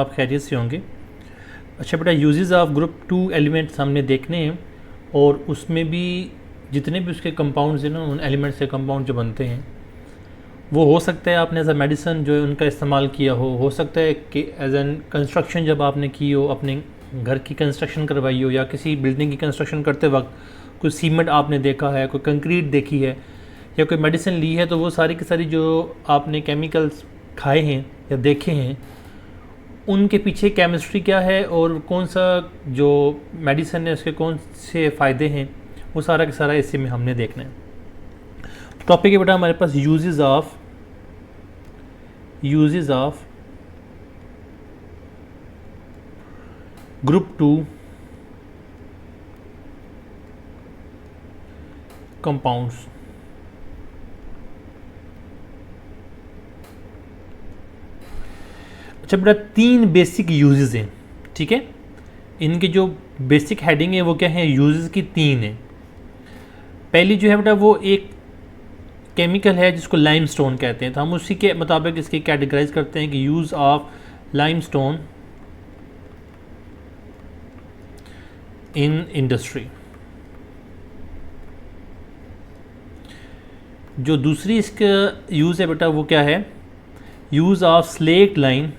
आप खैरियत से होंगे। अच्छा बेटा, यूजेस ऑफ ग्रुप 2 एलिमेंट्स हमने देखने हैं और उसमें भी जितने भी उसके कंपाउंड्स हैं ना, उन एलिमेंट्स से कंपाउंड जो बनते हैं वो हो सकता है आपने एज अ मेडिसिन जो है उनका इस्तेमाल किया हो सकता है कि एज एन कंस्ट्रक्शन जब आपने की हो, अपने घर की कंस्ट्रक्शन करवाई हो या किसी बिल्डिंग की कंस्ट्रक्शन करते वक्त कोई सीमेंट आपने देखा है, कोई कंक्रीट देखी है या कोई मेडिसिन ली है, तो वो सारी की सारी जो आपने केमिकल्स खाए हैं या देखे हैं उनके पीछे केमिस्ट्री क्या है और कौन सा जो मेडिसिन है उसके कौन से फ़ायदे हैं, वो सारा का सारा इसी में हमने देखना है। टॉपिक है बेटा हमारे पास यूजेस ऑफ ग्रुप 2 कंपाउंड्स। अच्छा बेटा, 3 बेसिक यूजेस हैं, ठीक है। इनके जो बेसिक हेडिंग है वो क्या है, यूजेस की 3 है। पहली जो है बेटा वो एक केमिकल है जिसको लाइमस्टोन कहते हैं, तो हम उसी के मुताबिक इसकी कैटेगराइज करते हैं कि use of limestone in industry. जो दूसरी इसका यूज़ है बेटा वो क्या है, use of slaked line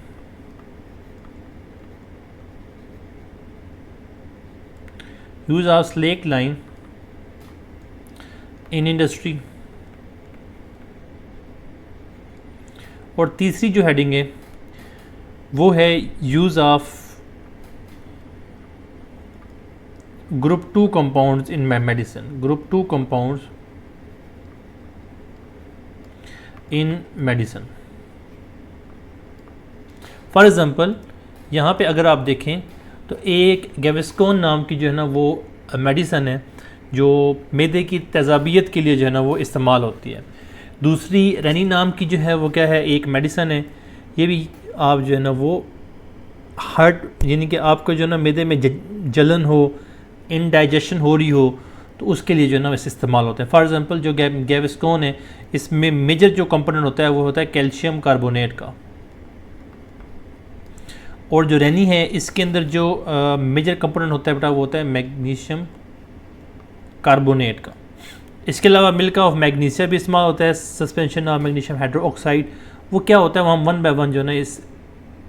in industry. और तीसरी जो हेडिंग है वो है use of group 2 compounds in medicine. Group 2 compounds in medicine. For example यहाँ पे अगर आप देखें तो एक गैविस्कोन नाम की जो है ना वो मेडिसन है जो मैदे की तेज़ाबियत के लिए जो है ना वो इस्तेमाल होती है। दूसरी रेनी नाम की जो है वो क्या है, एक मेडिसन है, ये भी आप जो है ना वो हार्ट यानी कि आपको जो है ना मैदे में जलन हो, इनडाइजेशन हो रही हो, तो उसके लिए जो है ना वैसे इस्तेमाल होता है। फॉर एग्ज़ाम्पल जो गैविस्कोन है इसमें मेजर जो कंपोनेंट होता है वो होता है कैल्शियम कार्बोनेट का, और जो रेनी है इसके अंदर जो मेजर कंपोनेंट होता है बेटा वो होता है मैग्नीशियम कार्बोनेट का। इसके अलावा मिल्क ऑफ मैग्नीशियम भी इस्तेमाल होता है, सस्पेंशन ऑफ मैग्नीशियम हाइड्रोक्साइड। वो क्या होता है वो हम 1 बाय 1 जो है ना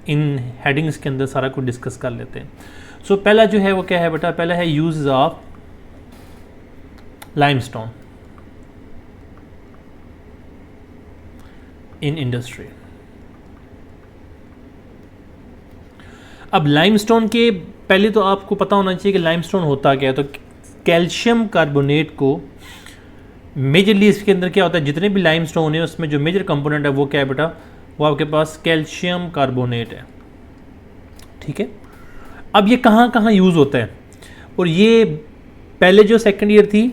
इन हेडिंग्स के अंदर सारा कुछ डिस्कस कर लेते हैं। सो पहला जो है वो क्या है बेटा, पहला है use of limestone in industry. अब लाइमस्टोन के पहले तो आपको पता होना चाहिए कि लाइमस्टोन होता क्या है। तो कैल्शियम कार्बोनेट को मेजरली इसके अंदर क्या होता है, जितने भी लाइमस्टोन है उसमें जो मेजर कंपोनेंट है वो क्या है बेटा, वो आपके पास कैल्शियम कार्बोनेट है, ठीक है। अब ये कहाँ कहाँ यूज़ होता है, और ये पहले जो सेकंड ईयर थी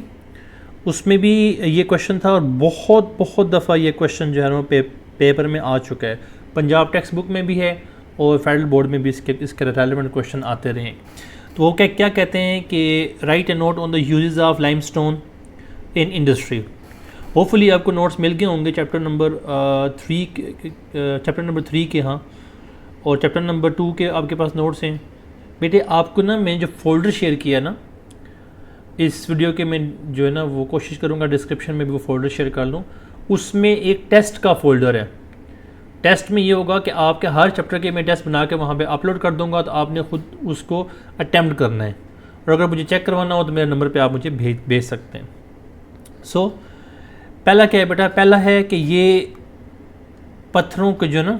उसमें भी ये क्वेश्चन था और बहुत बहुत दफ़ा ये क्वेश्चन जो है ना पेपर में आ चुका है। पंजाब टेक्स्ट बुक में भी है और फेडरल बोर्ड में भी इसके रेलेवेंट क्वेश्चन आते रहे। तो वो क्या कहते हैं कि right A note on the uses of limestone in industry. Hopefully आपको नोट्स मिल गए होंगे चैप्टर नंबर 3 के, हाँ, और चैप्टर नंबर 2 के आपके पास नोट्स हैं। बेटे आपको ना मैंने जो फोल्डर शेयर किया ना इस वीडियो के, मैं जो है ना वो कोशिश करूँगा डिस्क्रिप्शन में भी वो फोल्डर शेयर कर लूँ। उसमें एक टेस्ट का फोल्डर है। टेस्ट में ये होगा कि आपके हर चैप्टर के मैं टेस्ट बना के वहाँ पे अपलोड कर दूँगा, तो आपने खुद उसको अटैम्प्ट करना है, और अगर मुझे चेक करवाना हो तो मेरे नंबर पे आप मुझे भेज सकते हैं। सो पहला क्या है बेटा, पहला है कि ये पत्थरों के जो ना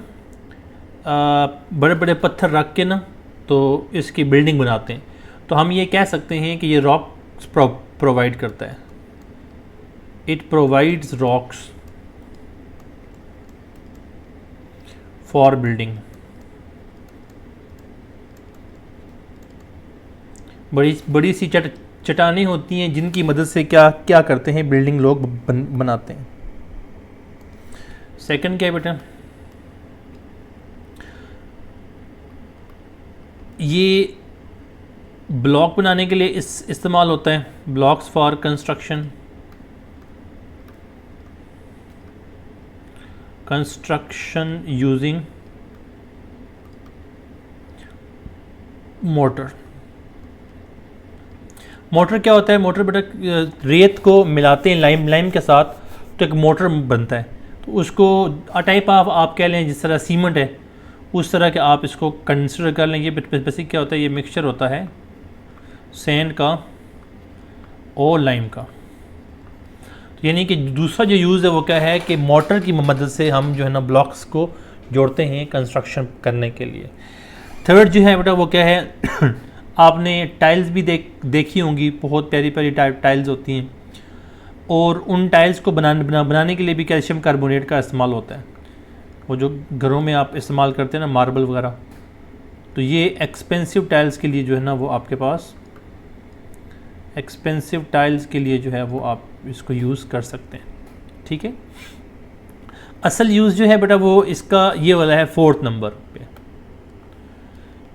बड़े बड़े पत्थर रख के ना तो इसकी बिल्डिंग बनाते हैं। तो हम ये कह सकते हैं कि ये रॉक्स प्रोवाइड करता है, it provides rocks for building. बड़ी सी चट्टानें होती हैं जिनकी मदद से क्या क्या करते हैं, बिल्डिंग लोग बनाते हैं। सेकंड क्या है बेटा, ये ब्लॉक बनाने के लिए इस्तेमाल होता है, blocks for construction using motor. Motor क्या होता है? मोटर बेटा रेत को मिलाते हैं लाइम के साथ तो एक मोटर बनता है। तो उसको टाइप आप कह लें जिस तरह सीमेंट है उस तरह के आप इसको कंसिडर कर लें। ये बेसिक क्या होता है? ये मिक्सचर होता है सैंड का और लाइम का। तो यानी कि दूसरा जो यूज़ है वो क्या है कि मोटर की मदद से हम जो है ना ब्लॉक्स को जोड़ते हैं कंस्ट्रक्शन करने के लिए। थर्ड जो है बेटा वो क्या है आपने टाइल्स भी देखी होंगी, बहुत प्यारी प्यारी टाइल्स होती हैं और उन टाइल्स को बनाने के लिए भी कैल्शियम कार्बोनेट का इस्तेमाल होता है। वो जो घरों में आप इस्तेमाल करते हैं ना मार्बल वगैरह, तो ये एक्सपेंसिव टाइल्स के लिए जो है ना वो आपके पास एक्सपेंसिव टाइल्स के लिए जो है वो आप इसको यूज़ कर सकते हैं। ठीक है, असल यूज़ जो है बेटा वो इसका ये वाला है 4th नंबर पे।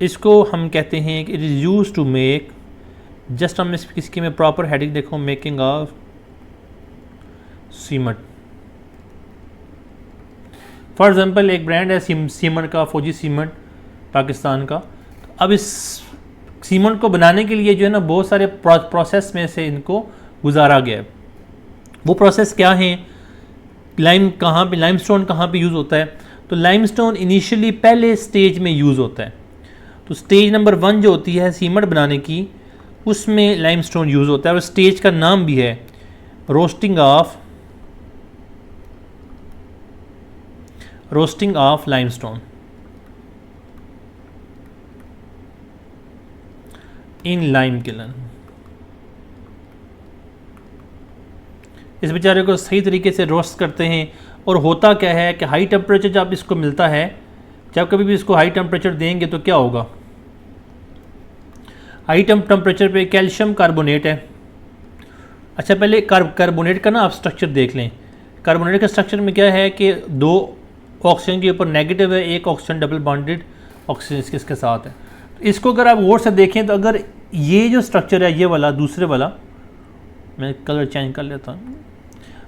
इसको हम कहते हैं कि it is use to make, just हम इसकी में प्रॉपर हेडिंग देखो, making of cement. For example एक ब्रांड है सीमेंट का, फौजी सीमेंट पाकिस्तान का। तो अब इस सीमेंट को बनाने के लिए जो है ना बहुत सारे प्रोसेस में से इनको गुजारा गया है। वो प्रोसेस क्या है? लाइमस्टोन कहाँ पे यूज़ होता है? तो लाइमस्टोन इनिशियली पहले स्टेज में यूज़ होता है। तो स्टेज नंबर 1 जो होती है सीमेंट बनाने की, उसमें लाइमस्टोन यूज़ होता है और स्टेज का नाम भी है roasting of limestone in lime kiln. इस बेचारे को सही तरीके से रोस्ट करते हैं और होता क्या है कि हाई टेम्परेचर जब इसको मिलता है, जब कभी भी इसको हाई टेम्परेचर देंगे तो क्या होगा? हाई टेम्परेचर पे कैल्शियम कार्बोनेट है। अच्छा पहले कार्बोनेट का ना आप स्ट्रक्चर देख लें। कार्बोनेट का स्ट्रक्चर में क्या है कि 2 ऑक्सीजन के ऊपर नेगेटिव है, एक ऑक्सीजन डबल बॉन्डेड ऑक्सीजन इसके साथ है। तो इसको अगर आप गौर से देखें तो अगर ये जो स्ट्रक्चर है ये वाला, दूसरे वाला, मैं कलर चेंज कर लेता हूँ।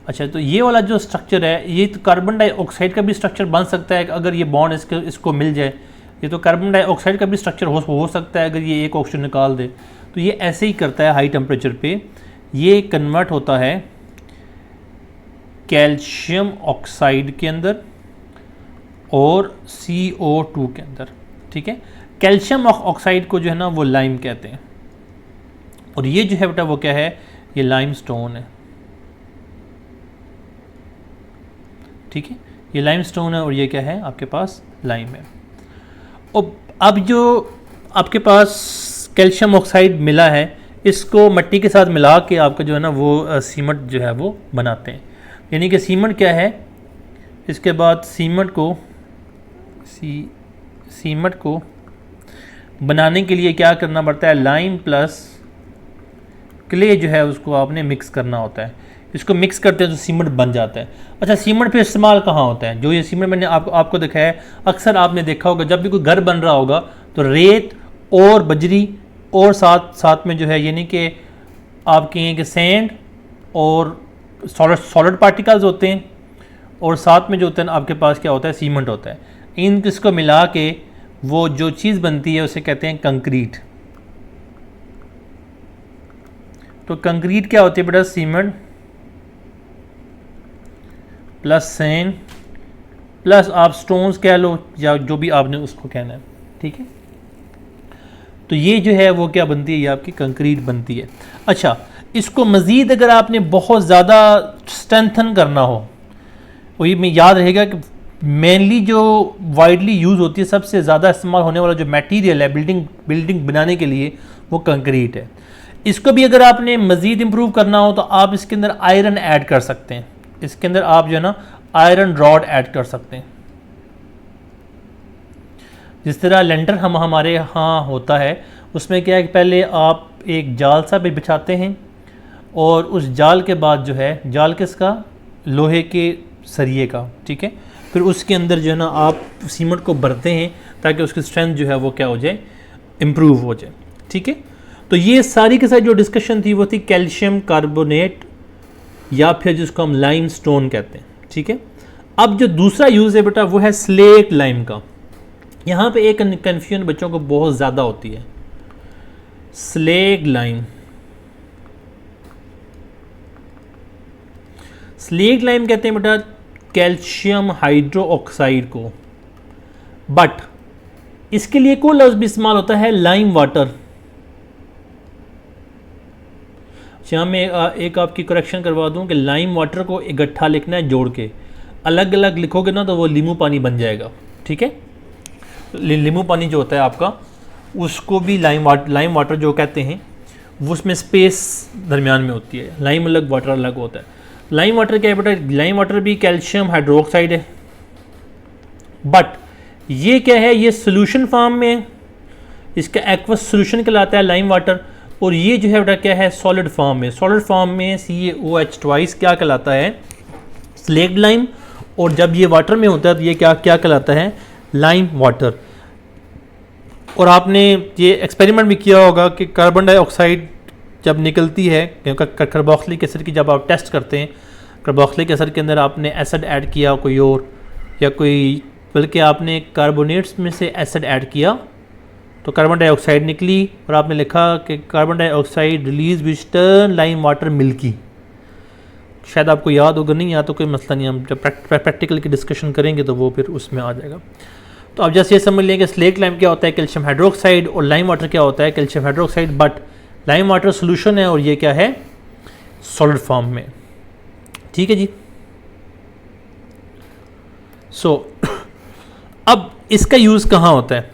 अच्छा तो ये वाला जो स्ट्रक्चर है ये तो कार्बन डाइऑक्साइड का भी स्ट्रक्चर बन सकता है अगर ये बॉन्ड इसको मिल जाए। ये तो कार्बन डाइऑक्साइड का भी स्ट्रक्चर हो सकता है अगर ये एक ऑक्सीजन निकाल दे। तो ये ऐसे ही करता है हाई टेम्परेचर पे, ये कन्वर्ट होता है कैल्शियम ऑक्साइड के अंदर और CO2 के अंदर। ठीक है, कैल्शियम ऑक्साइड को जो है ना वो लाइम कहते हैं और ये जो है बेटा वो क्या है? ये लाइमस्टोन है। ठीक है, ये लाइमस्टोन है और ये क्या है? आपके पास लाइम है। और अब जो आपके पास कैल्शियम ऑक्साइड मिला है इसको मिट्टी के साथ मिला के आपका जो है ना वो सीमेंट जो है वो बनाते हैं। यानी कि सीमेंट क्या है? इसके बाद सीमेंट को बनाने के लिए क्या करना पड़ता है? लाइम प्लस क्ले जो है उसको आपने मिक्स करना होता है। इसको मिक्स करते हैं तो सीमेंट बन जाता है। अच्छा सीमेंट पे इस्तेमाल कहाँ होता है? जो ये सीमेंट मैंने आपको दिखाया है, अक्सर आपने देखा होगा जब भी कोई घर बन रहा होगा तो रेत और बजरी और साथ में जो है यानी कि आप कहें कि सैंड और सॉलिड पार्टिकल्स होते हैं और साथ में जो होता है आपके पास क्या होता है? सीमेंट होता है। इन किसको मिला के वो जो चीज़ बनती है उसे कहते हैं कंक्रीट। तो कंक्रीट क्या होती है बेटा? सीमेंट प्लस सैंड प्लस आप स्टोन्स कह लो या जो भी आपने उसको कहना है। ठीक है, तो ये जो है वो क्या बनती है? ये आपकी कंक्रीट बनती है। अच्छा इसको मज़ीद अगर आपने बहुत ज़्यादा स्ट्रेंथन करना हो, वही में याद रहेगा कि मेनली जो वाइडली यूज़ होती है, सबसे ज़्यादा इस्तेमाल होने वाला जो मटेरियल है बिल्डिंग बनाने के लिए वो कंक्रीट है। इसको भी अगर आपने मज़ीद इम्प्रूव करना हो तो आप इसके अंदर आयरन ऐड कर सकते हैं। इसके अंदर आप जो है ना आयरन रॉड ऐड कर सकते हैं। जिस तरह लेंटर हमारे यहाँ होता है उसमें क्या है कि पहले आप एक जाल सा भी बिछाते हैं और उस जाल के बाद जो है, जाल किसका? लोहे के सरिये का। ठीक है, फिर उसके अंदर जो है ना आप सीमेंट को भरते हैं ताकि उसकी स्ट्रेंथ जो है वो क्या हो जाए? इम्प्रूव हो जाए। ठीक है, तो ये सारी के साथ जो डिस्कशन थी वो थी कैल्शियम कार्बोनेट या फिर जिसको हम लाइम स्टोन कहते हैं। ठीक है, अब जो दूसरा यूज़ है बेटा वो है स्लेट लाइम का। यहाँ पे एक कन्फ्यूजन बच्चों को बहुत ज़्यादा होती है। Slaked lime. स्लेग लाइम कहते हैं बेटा कैल्शियम हाइड्रोक्साइड को, बट इसके लिए कोई लफ्ज़ भी इस्तेमाल होता है लाइम वाटर। यहाँ मैं एक आपकी करेक्शन करवा दूँ कि लाइम वाटर को इकट्ठा लिखना है जोड़ के, अलग अलग लिखोगे ना तो वो लीमू पानी बन जाएगा, ठीक है। लीमू पानी जो होता है आपका, उसको भी लाइम वाटर जो कहते हैं, वो उसमें स्पेस दरमियान में होती है, लाइम अलग वाटर अलग होता है। लाइम वाटर क्या है बेटा, लाइम वाटर भी कैल्शियम हाइड्रोक्साइड है, बट ये क्या है, ये सोल्यूशन फॉर्म में है, इसका एक्वस सोल्यूशन कहलाता है लाइम वाटर। और ये जो है बेटा क्या है, सॉलिड फॉर्म में, सॉलिड फॉर्म में CaOH ट्वाइस क्या कहलाता है, स्लेग्ड लाइम। और जब ये वाटर में होता है तो ये क्या क्या कहलाता है, लाइम वाटर। और आपने ये एक्सपेरिमेंट भी किया होगा कि कार्बन डाइऑक्साइड जब निकलती है, कार्बोक्सिलिक एसिड की जब आप टेस्ट करते हैं, कार्बोक्सिलिक एसिड के अंदर आपने एसिड ऐड किया कोई और, या कोई बल्कि आपने कार्बोनेट्स में से एसिड ऐड किया तो कार्बन डाइऑक्साइड निकली, और आपने लिखा कि कार्बन डाइऑक्साइड रिलीज विच टर्न लाइम वाटर मिल्की। शायद आपको याद होगा, नहीं याद तो कोई मसला नहीं, हम जब प्रैक्टिकल की डिस्कशन करेंगे तो वो फिर उसमें आ जाएगा। तो अब जैसे ये समझ लें कि स्लेग लाइम क्या होता है, कैल्शियम हाइड्रोक्साइड, और लाइम वाटर क्या होता है, calcium hydroxide, but lime water solution है और ये क्या है, सॉलिड फॉर्म में, ठीक है जी। अब इसका यूज़ कहाँ होता है,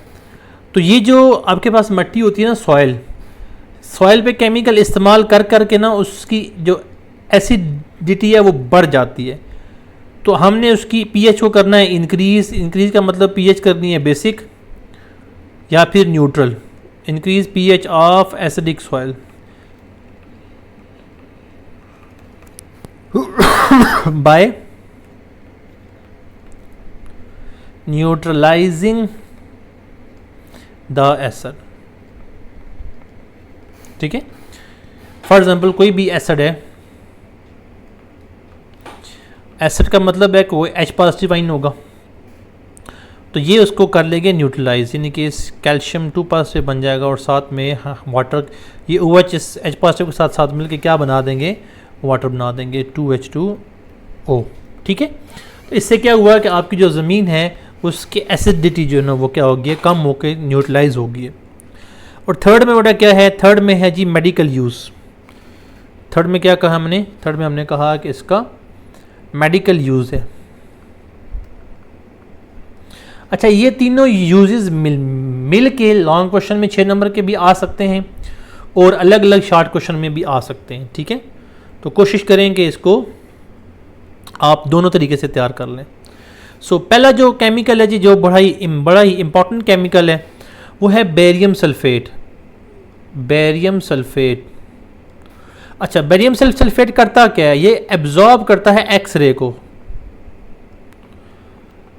तो ये जो आपके पास मिट्टी होती है ना, सॉइल पे केमिकल इस्तेमाल कर कर के ना उसकी जो एसिडिटी है वो बढ़ जाती है। तो हमने उसकी पीएच को करना है इंक्रीज का मतलब पीएच करनी है बेसिक या फिर neutral. Increase pH of acidic soil by neutralising the acid, ठीक है। फॉर एग्जाम्पल कोई भी एसिड है, एसिड का मतलब है कि वो H पॉजिटिव आयन होगा, तो ये उसको कर लेंगे न्यूट्रलाइज, यानी कि इस कैल्शियम 2 पॉजिटिव बन जाएगा और साथ में वाटर, ये OH इस H पॉजिटिव के साथ साथ मिलकर क्या बना देंगे, वाटर बना देंगे 2H2O, ठीक है। तो इससे क्या हुआ कि आपकी जो ज़मीन है उसकी एसिडिटी जो है ना वो क्या होगी, कम होकर न्यूट्रलाइज होगी। और थर्ड में बेटा क्या है, थर्ड में है जी मेडिकल यूज़। थर्ड में क्या कहा हमने, थर्ड में हमने कहा कि इसका मेडिकल यूज़ है। अच्छा, ये तीनों यूजेस मिल के लॉन्ग क्वेश्चन में 6 नंबर के भी आ सकते हैं और अलग अलग शॉर्ट क्वेश्चन में भी आ सकते हैं, ठीक है। तो कोशिश करें कि इसको आप दोनों तरीके से तैयार कर लें। पहला जो केमिकल है जी, जो बड़ा ही इंपॉर्टेंट केमिकल है, वो है बेरियम सल्फेट। बेरियम सल्फेट, अच्छा बेरियम सल्फेट करता क्या है, ये एब्जॉर्ब करता है एक्सरे को,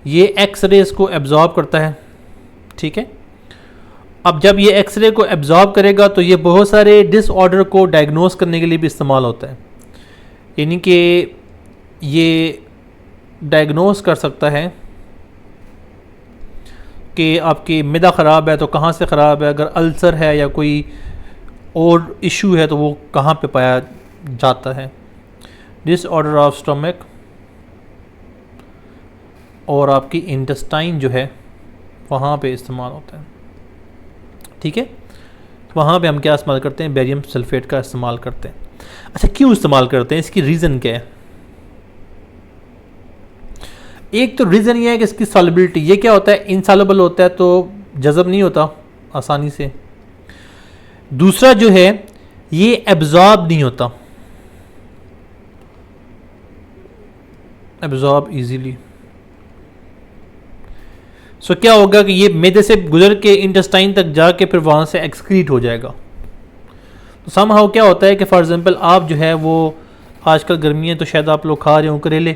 ये एक्सरेज को एब्जॉर्ब करता है, ठीक है। अब जब ये एक्सरे को एब्जॉर्ब करेगा तो ये बहुत सारे डिसऑर्डर को डायग्नोस करने के लिए भी इस्तेमाल होता है, यानी कि ये डायग्नोस कर सकता है कि आपकी मैदा ख़राब है तो कहाँ से ख़राब है, अगर अल्सर है या कोई और इशू है तो वो कहाँ पे पाया जाता है। डिसऑर्डर ऑफ स्टमक और आपकी इंटेस्टाइन जो है वहाँ पे इस्तेमाल होता है, ठीक है। वहाँ पे हम क्या इस्तेमाल करते हैं, बेरियम सल्फेट का इस्तेमाल करते हैं। अच्छा, क्यों इस्तेमाल करते हैं, इसकी रीज़न क्या है। एक तो रीज़न ये है कि इसकी सॉल्युबिलिटी, ये क्या होता है, इनसॉल्युबल होता है तो जज़ब नहीं होता आसानी से। दूसरा जो है ये एब्जॉर्ब नहीं होता, एब्जॉर्ब इजीली। सो क्या होगा कि ये मैदे से गुजर के इंटेस्टाइन तक जाके फिर वहाँ से एक्सक्रीट हो जाएगा। तो समहाउ क्या होता है कि फॉर एग्जांपल आप जो है वो आजकल गर्मी है तो शायद आप लोग खा रहे हो करेले,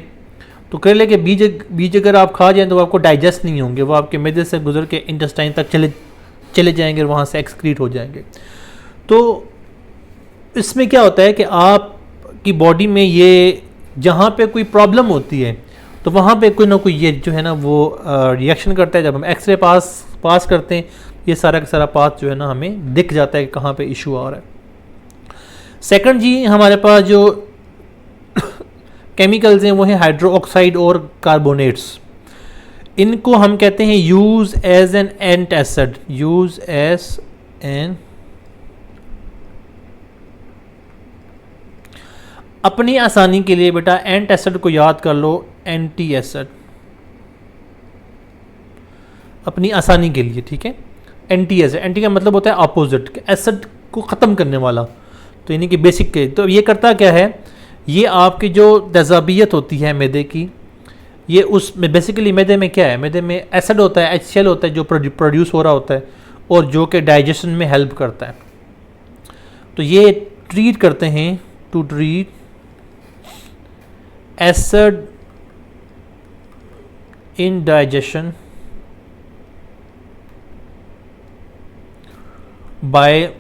तो करेले के बीज अगर आप खा जाएं तो आपको डाइजेस्ट नहीं होंगे, वो आपके मैदे से गुजर के इंटेस्टाइन तक चले जाएंगे और वहाँ से एक्सक्रीट हो जाएंगे। तो इसमें क्या होता है कि आपकी बॉडी में ये जहाँ पे कोई प्रॉब्लम होती है तो वहाँ पे कोई ना कोई ये जो है ना वो रिएक्शन करता है। जब हम एक्सरे पास करते हैं ये सारा का सारा पाथ जो है ना हमें दिख जाता है कि कहाँ पे इशू आ रहा है। सेकंड जी, हमारे पास जो केमिकल्स हैं वो हैं हाइड्रो ऑक्साइड और कार्बोनेट्स। इनको हम कहते हैं use as an antacid, use as an, अपनी आसानी के लिए बेटा एंट एसिड को याद कर लो एंटी एसिड, अपनी आसानी के लिए, ठीक है। एंटी एसिड, एंटी का मतलब होता है अपोजिट, एसिड को ख़त्म करने वाला, तो यानी कि बेसिक के। तो ये करता क्या है, ये आपकी जो तेज़ाबियत होती है मैदे की, ये उसमें बेसिकली मैदे में क्या है, मैदे में एसिड होता है, HCl होता है जो प्रोड्यूस हो रहा होता है और जो कि डाइजेशन में हेल्प करता है। तो ये ट्रीट करते हैं, to treat acid in digestion by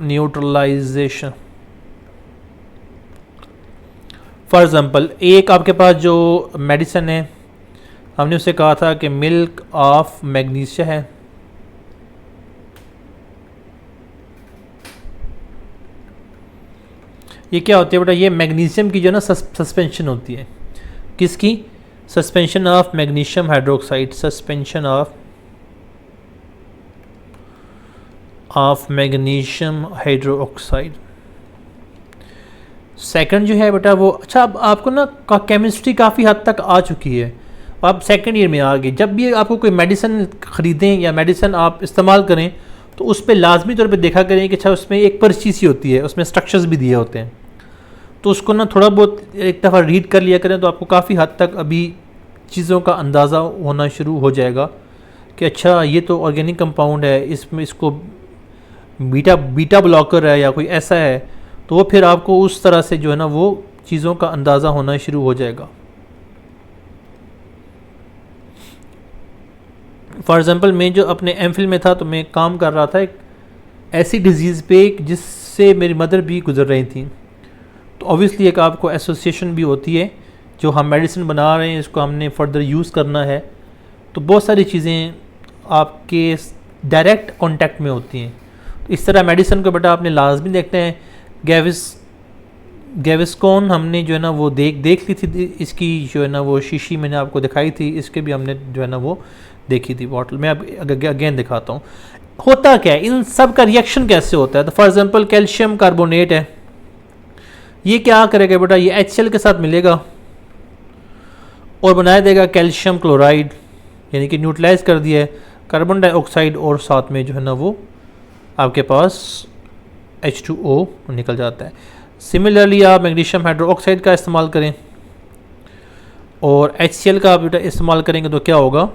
neutralisation. For example, एक आपके पास जो मेडिसिन है, हमने उससे कहा था कि मिल्क ऑफ मैग्नीशिया है, ये क्या होती है बेटा, ये मैग्नीशियम की जो ना सस्पेंशन होती है, किसकी, suspension of magnesium hydroxide, suspension of magnesium hydroxide. Second जो है बेटा वो, अच्छा अब आपको ना केमिस्ट्री काफ़ी हद तक आ चुकी है, आप सेकंड ईयर में आ गए। जब भी आपको कोई मेडिसिन ख़रीदें या मेडिसिन आप इस्तेमाल करें तो उस पर लाजमी तौर पे देखा करें कि अच्छा उसमें एक पर्ची सी होती है, उसमें स्ट्रक्चर्स भी दिए होते हैं, तो उसको ना थोड़ा बहुत एक दफ़ा रीड कर लिया करें, तो आपको काफ़ी हद तक अभी चीज़ों का अंदाज़ा होना शुरू हो जाएगा कि अच्छा ये तो ऑर्गेनिक कंपाउंड है, इसमें इसको बीटा ब्लॉकर है या कोई ऐसा है, तो वो फिर आपको उस तरह से जो है ना वो चीज़ों का अंदाज़ा होना शुरू हो जाएगा। फॉर एग्ज़ाम्पल, मैं जो अपने एमफिल में था तो मैं काम कर रहा था एक ऐसी डिज़ीज़ पे जिससे मेरी मदर भी गुजर रही थी, तो ऑब्वियसली एक आपको एसोसिएशन भी होती है, जो हम मेडिसिन बना रहे हैं इसको हमने फर्दर यूज़ करना है, तो बहुत सारी चीज़ें आपके डायरेक्ट कांटेक्ट में होती हैं। तो इस तरह मेडिसिन को बेटा आपने लाजमी देखते हैं। गैविस्कॉन हमने जो है ना वो देख ली थी, इसकी जो है ना वो शीशी मैंने आपको दिखाई थी, इसके भी हमने जो है ना वो देखी थी बॉटल। मैं अब अगेन दिखाता हूँ होता क्या है, इन सब का रिएक्शन कैसे होता है। तो फॉर एग्जांपल कैल्शियम कार्बोनेट है, ये क्या करेगा बेटा, ये HCl के साथ मिलेगा और बना देगा कैल्शियम क्लोराइड, यानी कि न्यूट्रलाइज कर दिया है कार्बन डाइऑक्साइड, और साथ में जो है ना वो आपके पास H2O निकल जाता है। सिमिलरली आप मैग्नीशियम हाइड्रोक्साइड का इस्तेमाल करें और HCl का बेटा इस्तेमाल करेंगे तो क्या होगा,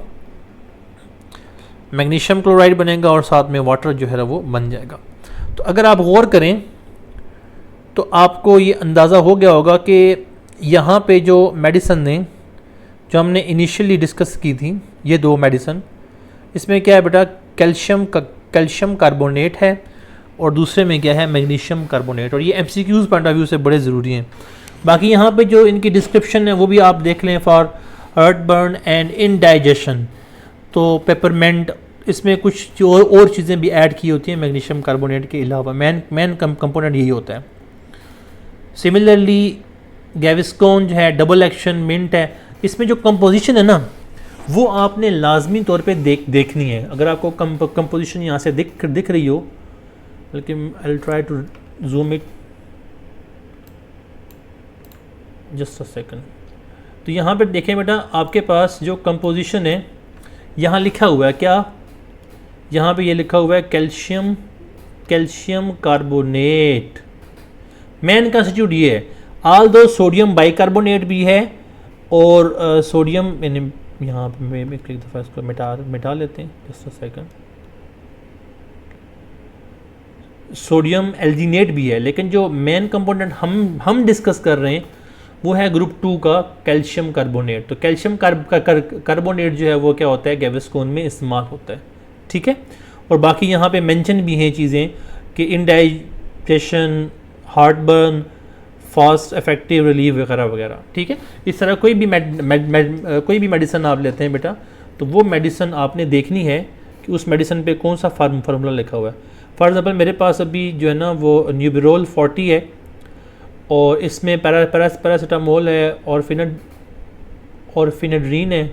मैग्नीशियम क्लोराइड बनेगा और साथ में वाटर जो है वो बन जाएगा। तो अगर आप गौर करें तो आपको ये अंदाज़ा हो गया होगा कि यहाँ पे जो मेडिसन ने जो हमने इनिशियली डिस्कस की थी, ये दो मेडिसन, इसमें क्या है बेटा, कैल्शियम कार्बोनेट है और दूसरे में क्या है, मैग्नीशियम कार्बोनेट। और ये MCQs पॉइंट ऑफ व्यू से बड़े ज़रूरी हैं। बाकी यहाँ पे जो इनकी डिस्क्रिप्शन है वो भी आप देख लें, for heart burn and indigestion. तो पेपरमेंट, इसमें कुछ और चीज़ें भी ऐड की होती हैं मैग्नीशियम कार्बोनेट के अलावा, मेन कंपोनेंट यही होता है। सिमिलरली गैविस्कॉन जो है डबल एक्शन मिंट है, इसमें जो कंपोजिशन है ना वो आपने लाजमी तौर पे देखनी है। अगर आपको कंपोजिशन यहाँ से दिख रही हो, बल्कि I will try to zoom it just a second. तो यहाँ पे देखें बेटा, आपके पास जो कंपोजिशन है यहाँ लिखा हुआ है क्या, यहाँ पे ये लिखा हुआ है कैल्शियम कार्बोनेट। मेन कंस्टिट्यूट ये है, ऑल दो सोडियम बाइकार्बोनेट भी है और सोडियम, मैंने यहाँ पे मैं एक दफ़ा इसको मिटा लेते हैं just a second, sodium alginate भी है, लेकिन जो मेन कंपोनेंट हम डिस्कस कर रहे हैं वो है ग्रुप 2 का कैल्शियम कार्बोनेट। तो कैल्शियम कार्बोनेट जो है वो क्या होता है, गैविस्कॉन में इस्तेमाल होता है, ठीक है। और बाकी यहाँ पे मेंशन भी हैं चीज़ें कि indigestion, heart burn, fast effective relief वगैरह वगैरह, ठीक है। इस तरह कोई भी मेडिसिन आप लेते हैं बेटा, तो वो मेडिसिन आपने देखनी है कि उस मेडिसिन पे कौन सा फार्मूला लिखा हुआ है। फॉर एग्ज़ाम्पल मेरे पास अभी जो है ना वो न्यूबिरोल 40 है और इसमें पैरासीटामोल है और फिनेड्रीन है।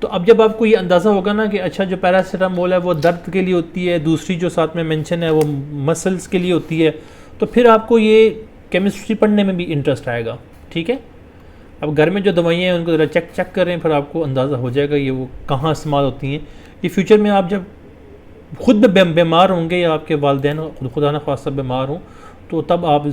तो अब जब आपको ये अंदाज़ा होगा ना कि अच्छा जो पैरासीटामोल है वो दर्द के लिए होती है, दूसरी जो साथ में मेंशन है वो मसल्स के लिए होती है, तो फिर आपको ये केमिस्ट्री पढ़ने में भी इंटरेस्ट आएगा। ठीक है, अब घर में जो दवाइयाँ हैं उनको ज़रा चेक करें, फिर आपको अंदाज़ा हो जाएगा ये वो कहाँ इस्तेमाल होती हैं। ये फ्यूचर में आप जब खुद बीमार होंगे या आपके वालिदैन खुदा न खास्ता बीमार हों तो तब आप